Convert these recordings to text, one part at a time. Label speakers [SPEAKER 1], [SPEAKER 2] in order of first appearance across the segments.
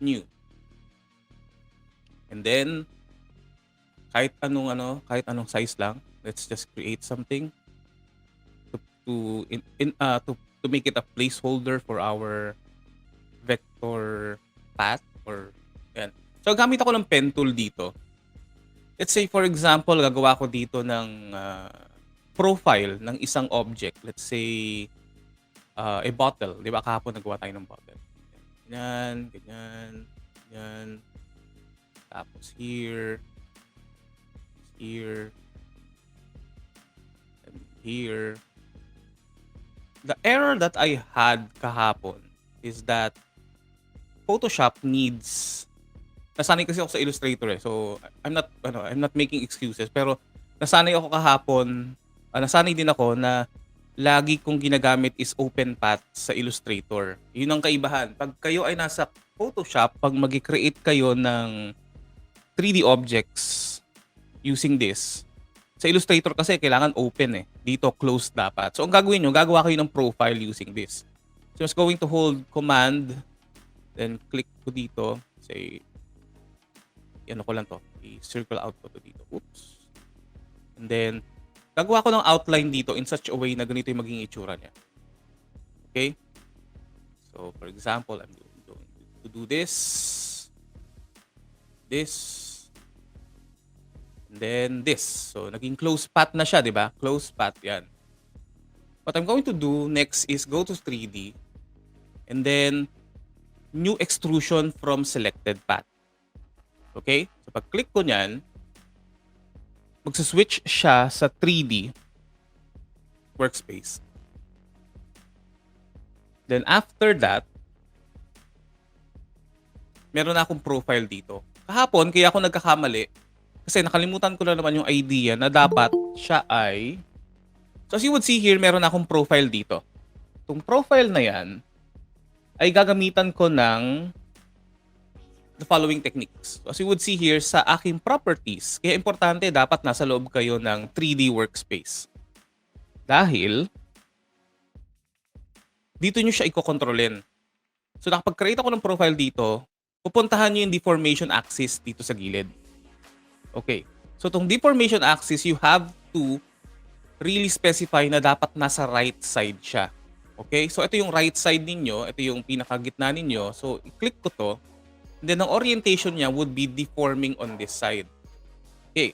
[SPEAKER 1] new. And then, kahit anong size lang, let's just create something to make it a placeholder for our vector path or yan. So gamit ako ng pen tool dito. Let's say for example, gagawa ko dito ng profile ng isang object. Let's say a bottle, 'di ba? Kahapon nagawa tayo ng bottle. Ganyan, ganyan, ganyan. Tapos here, and here. The error that I had kahapon is that Photoshop needs, nasanay kasi ako sa Illustrator eh. So I'm not making excuses, pero nasanay ako kahapon, nasanay din ako na lagi kong ginagamit is open path sa Illustrator. Yun ang kaibahan. Pag kayo ay nasa Photoshop, pag mag-create kayo ng 3D objects using this, sa Illustrator kasi kailangan open eh. Dito closed dapat. So ang gagawin nyo, gagawa kayo ng profile using this. So I'm just going to hold command, then click ko dito, say, ano ko lang to, i-circle out ko to dito. Oops. And then, gagawa ko ng outline dito in such a way na ganito yung maging itsura niya. Okay? So for example, I'm going to do this, and then this. So, naging close path na siya, di ba? Close path, yan. What I'm going to do next is go to 3D and then new extrusion from selected path. Okay? So, pag click ko niyan, magsa-switch siya sa 3D workspace. Then after that, meron na akong profile dito. Kahapon, kaya ako nagkakamali, kasi nakalimutan ko na naman yung idea na dapat siya ay... So as you would see here, meron akong profile dito. Itong profile na yan ay gagamitan ko ng the following techniques. So as you would see here sa aking properties, kaya importante dapat nasa loob kayo ng 3D workspace. Dahil dito nyo siya ikokontrolin. So nakapag-create ako ng profile dito, pupuntahan nyo yung deformation axis dito sa gilid. Okay. So itong deformation axis, you have to really specify na dapat nasa right side siya. Okay? So ito yung right side ninyo, ito yung pinakagitna ninyo. So i-click ko to. And then ang orientation niya would be deforming on this side. Okay.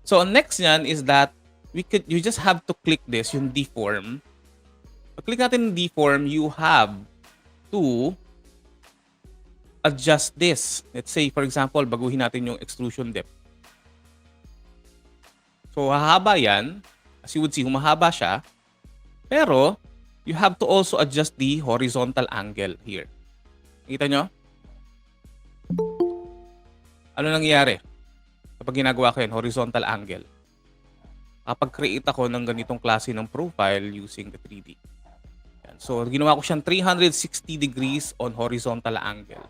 [SPEAKER 1] So ang next niyan is that you just have to click this, yung deform. Pag-click natin yung deform, you have to adjust this. Let's say for example, baguhin natin yung extrusion depth. So, hahaba yan. As you would see, humahaba siya. Pero, you have to also adjust the horizontal angle here. Kita nyo? Ano nangyayari kapag ginagawa ko yan? Horizontal angle. Kapag create ako ng ganitong klase ng profile using the 3D. Yan. So, ginawa ko siyang 360 degrees on horizontal angle.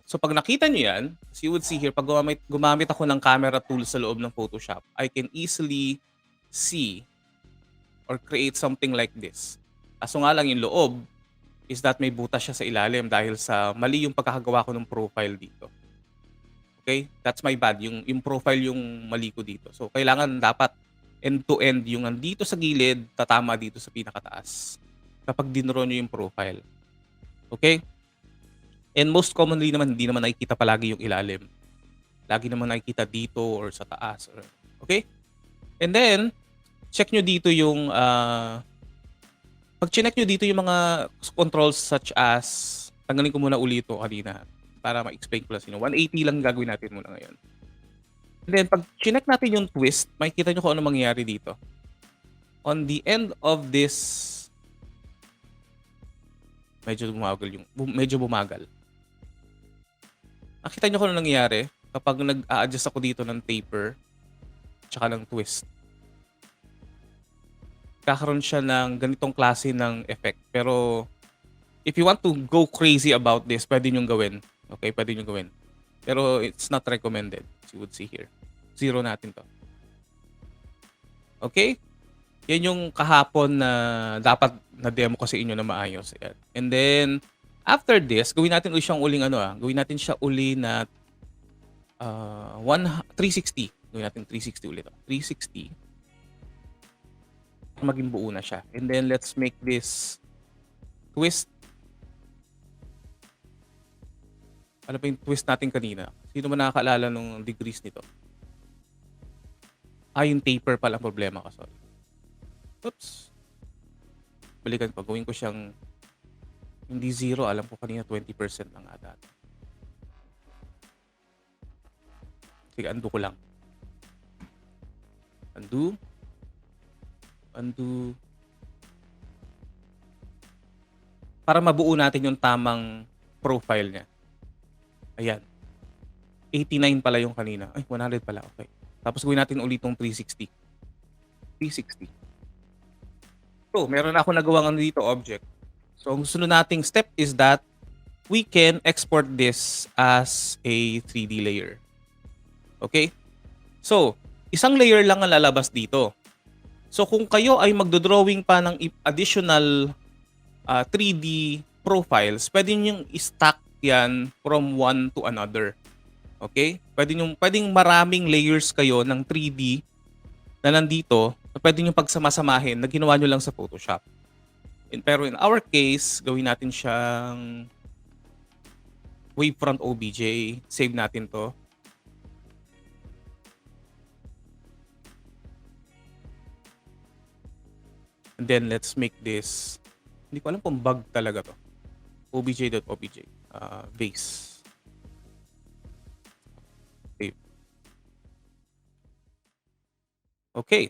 [SPEAKER 1] So pag nakita nyo yan, as you would see here, pag gumamit ako ng camera tool sa loob ng Photoshop, I can easily see or create something like this. Kaso nga lang yung loob is that may butas siya sa ilalim dahil sa mali yung pagkakagawa ko ng profile dito. Okay? That's my bad. Yung profile yung mali ko dito. So kailangan dapat end-to-end yung nandito sa gilid, tatama dito sa pinakataas kapag dinraw nyo yung profile. Okay? And most commonly naman, hindi naman nakikita palagi yung ilalim. Lagi naman nakikita dito or sa taas. Okay? And then, check nyo dito yung... pag check nyo dito yung mga controls such as... Tanggalin ko muna ulit ito kanina para ma-explain ko lang sino. 180 lang gagawin natin muna ngayon. And then, pag check natin yung twist, makikita nyo kung ano mangyayari dito. On the end of this... Medyo bumagal. Nakita nyo kung ano nangyayari kapag nag-a-adjust ako dito ng taper tsaka ng twist. Kakaroon siya ng ganitong klase ng effect. Pero if you want to go crazy about this, pwede nyo gawin. Okay, pwede nyo gawin. Pero it's not recommended. As you would see here. Zero natin to. Okay? Yan yung kahapon na dapat na-demo ko sa inyo na maayos. Yan. And then, After this, gawin natin ulit siyang uling gawin natin siya uli na 360. Gawin natin 360 ulit. 360. Maging buo na siya. And then let's make this twist. Ano pa yung twist natin kanina? Sino man nakakaalala ng degrees nito? Yung taper pala ang problema ka. Sorry. Oops. Balikan ko. Gawin ko siyang hindi 0. Alam ko kanina 20% lang ata. Sige, undo ko lang. Undo. Undo. Para mabuo natin yung tamang profile niya. Ayan. 89 pala yung kanina. Ay, 100 pala. Okay. Tapos gawin natin ulit itong 360. 360. So, meron na ako nagawang dito object. So, ang sunod nating step is that we can export this as a 3D layer. Okay? So, isang layer lang ang lalabas dito. So, kung kayo ay magdodrawing pa ng additional 3D profiles, pwede nyo i-stack yan from one to another. Okay? Pwedeng maraming layers kayo ng 3D na nandito na pwede nyo pagsamasamahin na ginawa nyo lang sa Photoshop. Pero in our case, gawin natin siyang wavefront OBJ. Save natin to. And then let's make this, hindi ko alam kung bug talaga to. obj.obj. Vase. Save. Okay.